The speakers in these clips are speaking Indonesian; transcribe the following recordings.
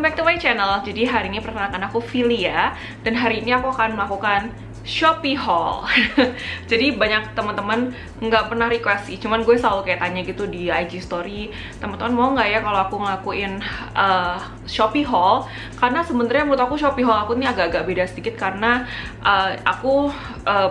back to my channel. Jadi hari ini perkenalkan aku Filia, dan hari ini aku akan melakukan Shopee haul. Jadi banyak teman-teman nggak pernah request sih, cuman gue selalu kayak tanya gitu di IG story, teman-teman mau nggak ya kalau aku ngelakuin Shopee haul? Karena sebenarnya menurut aku Shopee haul aku ini agak-agak beda sedikit karena aku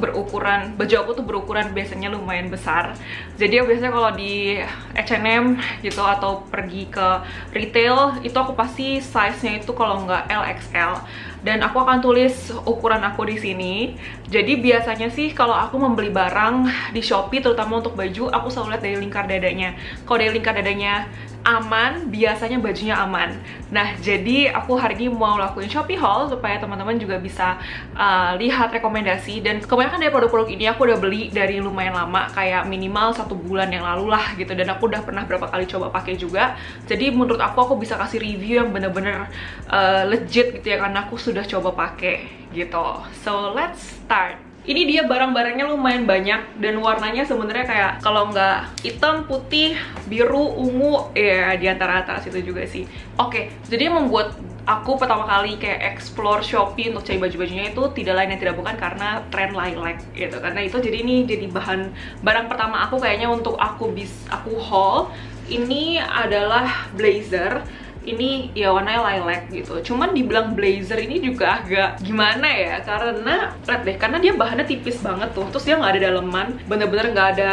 berukuran, baju aku tuh berukuran biasanya lumayan besar. Jadi biasanya kalau di H&M gitu atau pergi ke retail itu aku pasti size-nya itu kalau nggak LXL. Dan aku akan tulis ukuran aku di sini. Jadi biasanya sih kalau aku membeli barang di Shopee, terutama untuk baju, aku selalu lihat dari lingkar dadanya. Kalau dari lingkar dadanya aman, biasanya bajunya aman. Nah, jadi aku hari ini mau lakuin Shopee haul supaya teman-teman juga bisa lihat rekomendasi. Dan kebanyakan dari produk-produk ini aku udah beli dari lumayan lama, kayak minimal 1 bulan yang lalu lah gitu. Dan aku udah pernah berapa kali coba pakai juga. Jadi menurut aku bisa kasih review yang bener-bener legit gitu ya, karena aku sudah coba pakai gitu. So let's start. Ini dia barang-barangnya lumayan banyak dan warnanya sebenarnya kayak kalau nggak hitam, putih, biru, ungu, ya di antara situ juga sih. Oke, jadi yang membuat aku pertama kali kayak explore Shopee untuk cari baju-bajunya itu tidak lain dan tidak bukan karena tren lilac gitu. Karena itu jadi ini jadi barang pertama aku kayaknya untuk aku haul. Ini adalah blazer. Ini ya warnanya lilac gitu. Cuman dibilang blazer ini juga agak gimana ya, karena lihat deh, karena dia bahannya tipis banget tuh, terus dia nggak ada daleman, bener-bener nggak ada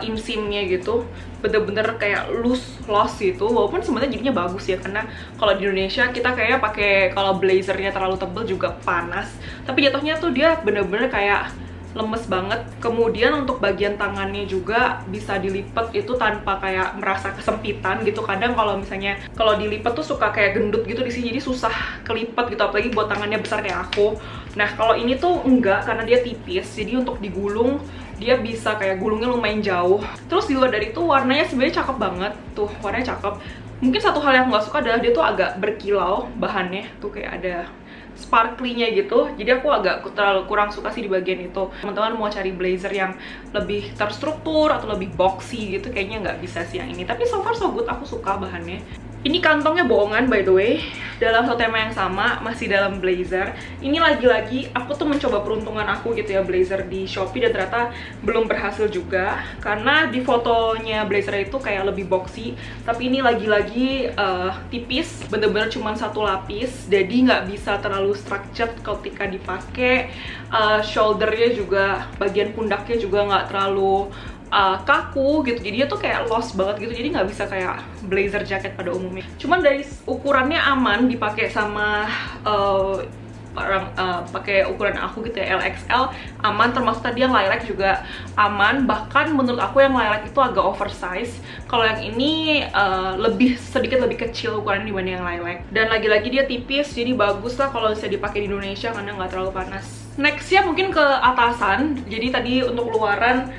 inseamnya gitu, bener-bener kayak loose gitu. Walaupun sebenarnya jadinya bagus ya, karena kalau di Indonesia kita kayaknya pakai, kalau blazernya terlalu tebel juga panas, tapi jatuhnya tuh dia bener-bener kayak lemes banget. Kemudian untuk bagian tangannya juga bisa dilipat itu tanpa kayak merasa kesempitan gitu. Kadang kalau misalnya kalau dilipat tuh suka kayak gendut gitu di sini, jadi susah kelipat gitu, apalagi buat tangannya besar kayak aku. Nah, kalau ini tuh enggak, karena dia tipis, jadi untuk digulung dia bisa kayak gulungnya lumayan jauh. Terus di luar dari itu warnanya sebenarnya cakep banget tuh, warnanya cakep. Mungkin satu hal yang nggak suka adalah dia tuh agak berkilau bahannya tuh, kayak ada sparkly-nya gitu. Jadi aku agak terlalu kurang suka sih di bagian itu. Teman-teman mau cari blazer yang lebih terstruktur atau lebih boxy gitu, kayaknya nggak bisa sih yang ini. Tapi so far so good, aku suka bahannya. Ini kantongnya bohongan by the way, dalam satu tema yang sama, masih dalam blazer. Ini lagi-lagi aku tuh mencoba peruntungan aku gitu ya, blazer di Shopee, dan ternyata belum berhasil juga. Karena di fotonya blazer itu kayak lebih boxy, tapi ini lagi-lagi tipis, bener-bener cuma 1 lapis, jadi nggak bisa terlalu structured ketika dipakai. Shouldernya juga, bagian pundaknya juga nggak terlalu kaku gitu, jadi dia tuh kayak lost banget gitu, jadi nggak bisa kayak blazer jacket pada umumnya. Cuman dari ukurannya aman dipakai sama pakai ukuran aku gitu ya, LXL aman, termasuk tadi yang lilac juga aman. Bahkan menurut aku yang lilac itu agak oversize, kalau yang ini sedikit lebih kecil ukuran dibanding yang lilac. Dan lagi-lagi dia tipis, jadi bagus lah kalau bisa dipakai di Indonesia karena nggak terlalu panas. Nextnya mungkin ke atasan. Jadi tadi untuk luaran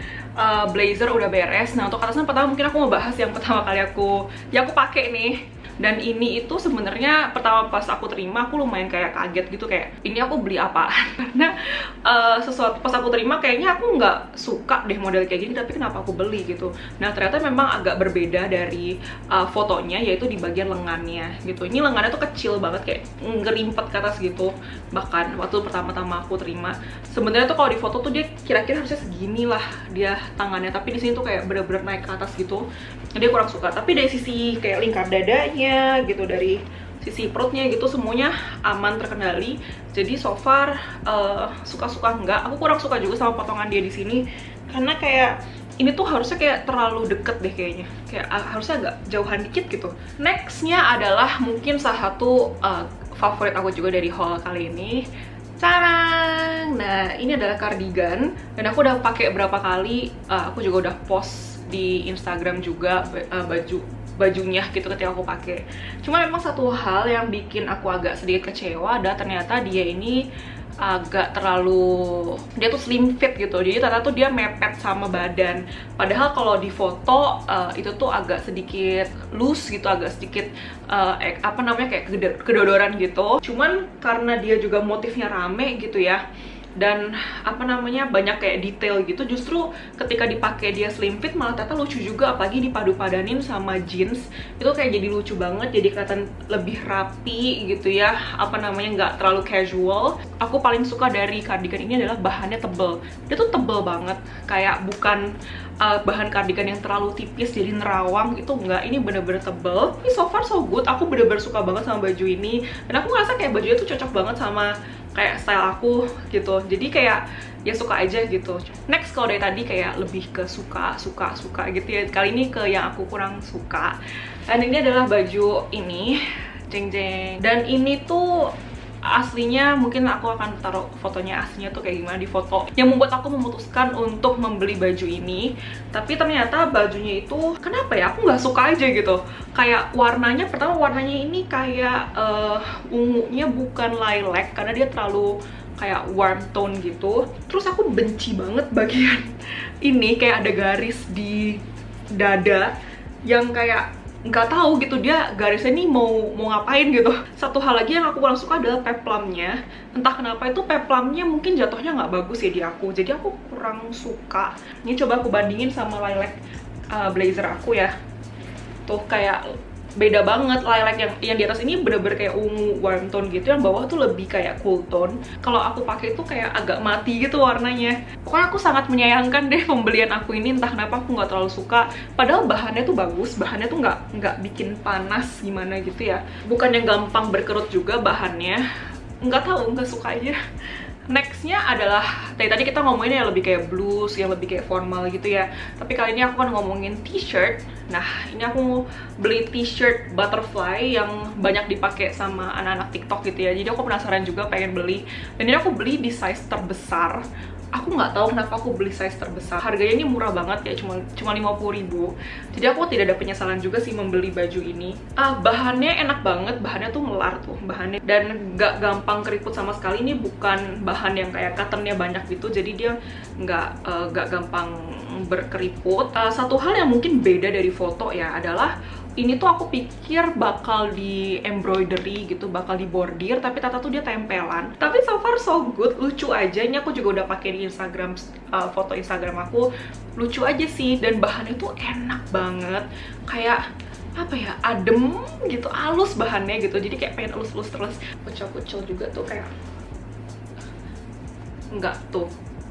blazer udah beres. Nah, untuk atasan pertama mungkin aku mau bahas yang pertama kali aku pakai nih. Dan ini itu sebenarnya pertama pas aku terima aku lumayan kayak kaget gitu, kayak ini aku beli apaan. Karena sesuatu pas aku terima kayaknya aku nggak suka deh model kayak gini, tapi kenapa aku beli gitu. Nah, ternyata memang agak berbeda dari fotonya, yaitu di bagian lengannya gitu. Ini lengannya tuh kecil banget, kayak ngerimpet ke atas gitu. Bahkan waktu pertama-tama aku terima, sebenarnya tuh kalau di foto tuh dia kira-kira harusnya segini lah dia tangannya, tapi di sini tuh kayak bener-bener naik ke atas gitu. Dia kurang suka. Tapi dari sisi kayak lingkar dadanya gitu, dari sisi perutnya gitu, semuanya aman, terkendali. Jadi so far suka-suka enggak. Aku kurang suka juga sama potongan dia di sini, karena kayak ini tuh harusnya kayak terlalu deket deh kayaknya, kayak harusnya agak jauhan dikit gitu. Nextnya adalah mungkin salah satu favorit aku juga dari haul kali ini. Carang! Nah, ini adalah cardigan, dan aku udah pakai berapa kali. Aku juga udah post di Instagram juga bajunya gitu ketika aku pakai. Cuma memang satu hal yang bikin aku agak sedikit kecewa adalah ternyata dia ini agak terlalu, dia tuh slim fit gitu, jadi ternyata tuh dia mepet sama badan. Padahal kalau di foto itu tuh agak sedikit loose gitu, agak sedikit kayak kedodoran gitu. Cuman karena dia juga motifnya rame gitu ya, dan apa namanya banyak kayak detail gitu. Justru ketika dipakai dia slim fit malah ternyata lucu juga, apalagi dipadu-padanin sama jeans itu kayak jadi lucu banget, jadi kelihatan lebih rapi gitu ya, apa namanya nggak terlalu casual. Aku paling suka dari cardigan ini adalah bahannya tebel, dia tuh tebel banget, kayak bukan bahan cardigan yang terlalu tipis jadi nerawang itu enggak, ini bener-bener tebel. Ini so far so good, aku bener-bener suka banget sama baju ini, dan aku ngerasa kayak bajunya tuh cocok banget sama kayak style aku gitu, jadi kayak ya suka aja gitu. Next, kalau dari tadi kayak lebih ke suka gitu ya, kali ini ke yang aku kurang suka, dan ini adalah baju ini, jeng jeng. Dan ini tuh aslinya, mungkin aku akan taruh fotonya aslinya tuh kayak gimana di foto yang membuat aku memutuskan untuk membeli baju ini. Tapi ternyata bajunya itu kenapa ya aku nggak suka aja gitu, kayak warnanya, pertama warnanya ini kayak ungunya bukan lilac karena dia terlalu kayak warm tone gitu. Terus aku benci banget bagian ini, kayak ada garis di dada yang kayak nggak tahu gitu dia garisnya nih mau ngapain gitu. Satu hal lagi yang aku kurang suka adalah peplumnya. Entah kenapa itu peplumnya mungkin jatuhnya nggak bagus ya di aku, jadi aku kurang suka. Ini coba aku bandingin sama lilac blazer aku ya, tuh kayak beda banget. Lilac yang di atas ini bener-bener kayak ungu warm tone gitu, yang bawah tuh lebih kayak cool tone. Kalau aku pakai itu kayak agak mati gitu warnanya. Pokoknya aku sangat menyayangkan deh pembelian aku ini, entah kenapa aku nggak terlalu suka. Padahal bahannya tuh bagus, bahannya tuh nggak bikin panas gimana gitu ya, bukan yang gampang berkerut juga bahannya. Nggak tahu, nggak suka aja. Nextnya adalah, tadi kita ngomongin yang lebih kayak blues, yang lebih kayak formal gitu ya. Tapi kali ini aku kan ngomongin t-shirt. Nah, ini aku beli t-shirt butterfly yang banyak dipakai sama anak-anak TikTok gitu ya. Jadi aku penasaran juga, pengen beli. Dan ini aku beli di size terbesar. Aku nggak tahu kenapa aku beli size terbesar. Harganya ini murah banget ya, cuma 50.000. Jadi aku tidak ada penyesalan juga sih membeli baju ini. Bahannya enak banget, bahannya tuh melar tuh bahannya, dan nggak gampang keriput sama sekali. Ini bukan bahan yang kayak cottonnya banyak gitu, jadi dia nggak gampang berkeriput. Satu hal yang mungkin beda dari foto ya adalah ini tuh aku pikir bakal di embroidery gitu, bakal di bordir, tapi ternyata tuh dia tempelan. Tapi so far so good, lucu aja. Ini aku juga udah pakai di Instagram, foto Instagram aku, lucu aja sih. Dan bahannya tuh enak banget, kayak apa ya, adem gitu, halus bahannya gitu. Jadi kayak pengen elus-elus terus, kucel-kucel juga tuh kayak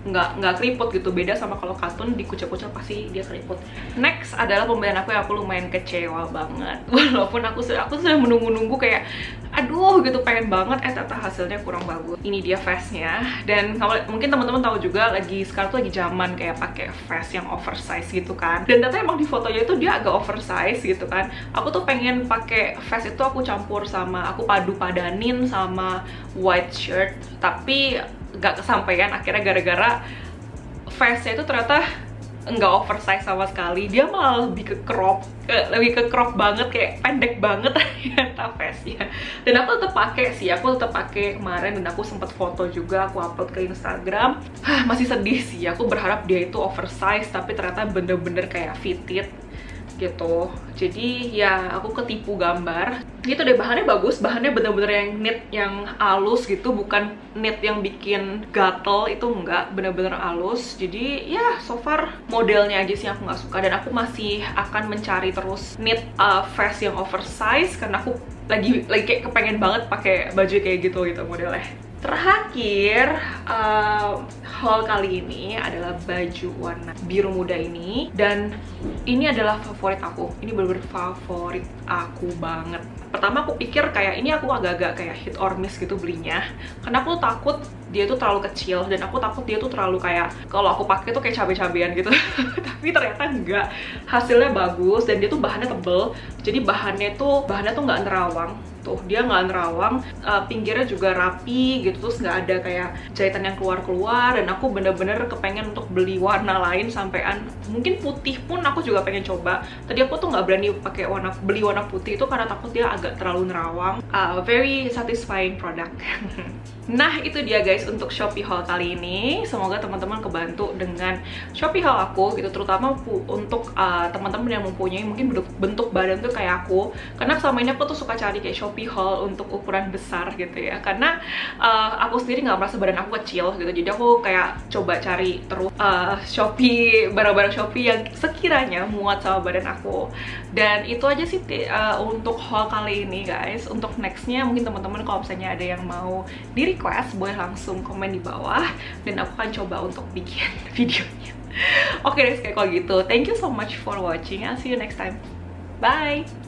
nggak keriput gitu. Beda sama kalau katun dikucel-kucel pasti dia keriput. Next adalah pembelian aku yang aku lumayan kecewa banget. Walaupun aku sudah menunggu-nunggu kayak aduh gitu, pengen banget, ternyata hasilnya kurang bagus. Ini dia vestnya. Dan mungkin teman-teman tahu juga sekarang tuh lagi zaman kayak pakai vest yang oversize gitu kan. Dan ternyata emang di fotonya itu dia agak oversize gitu kan. Aku tuh pengen pakai vest itu aku padu-padanin sama white shirt, tapi nggak kesampaian akhirnya gara-gara vestnya itu ternyata nggak oversize sama sekali. Dia malah lebih ke crop banget, kayak pendek banget ternyata vestnya. Dan aku tetap pakai sih, aku tetap pakai kemarin, dan aku sempat foto juga, aku upload ke Instagram. Masih sedih sih, aku berharap dia itu oversize, tapi ternyata bener-bener kayak fitted gitu. Jadi ya aku ketipu gambar gitu deh. Bahannya bagus, bahannya bener-bener yang knit yang halus gitu, bukan knit yang bikin gatel, itu enggak, bener-bener halus. Jadi ya so far modelnya aja sih aku nggak suka, dan aku masih akan mencari terus knit vest yang oversize karena aku lagi kayak kepengen banget pakai baju kayak gitu modelnya. Terakhir, haul kali ini adalah baju warna biru muda ini, dan ini adalah favorit aku. Ini bener-bener favorit aku banget. Pertama aku pikir kayak ini aku agak-agak kayak hit or miss gitu belinya, karena aku takut dia tuh terlalu kecil, dan aku takut dia tuh terlalu kayak kalau aku pakai tuh kayak cabe-cabean gitu. Tapi ternyata enggak, hasilnya bagus, dan dia tuh bahannya tebel, jadi bahannya tuh nggak nerawang. Tuh dia nggak nerawang, pinggirnya juga rapi gitu, terus nggak ada kayak jahitan yang keluar-keluar. Dan aku bener-bener kepengen untuk beli warna lain sampean, mungkin putih pun aku juga pengen coba. Tadi aku tuh nggak berani beli warna putih itu karena takut dia agak terlalu nerawang. Very satisfying product. Nah itu dia guys untuk Shopee haul kali ini. Semoga teman-teman kebantu dengan Shopee haul aku gitu, terutama untuk teman-teman yang mempunyai mungkin bentuk badan tuh kayak aku. Karena selama ini aku tuh suka cari kayak Shopee haul untuk ukuran besar gitu ya, karena aku sendiri nggak merasa badan aku kecil gitu, jadi aku kayak coba cari terus Shopee, barang-barang Shopee yang sekiranya muat sama badan aku. Dan itu aja sih untuk haul kali ini guys. Untuk nextnya mungkin teman-teman kalau misalnya ada yang mau di request, boleh langsung komen di bawah dan aku akan coba untuk bikin videonya. Oke deh, kayak kalau gitu, thank you so much for watching. I'll see you next time. Bye.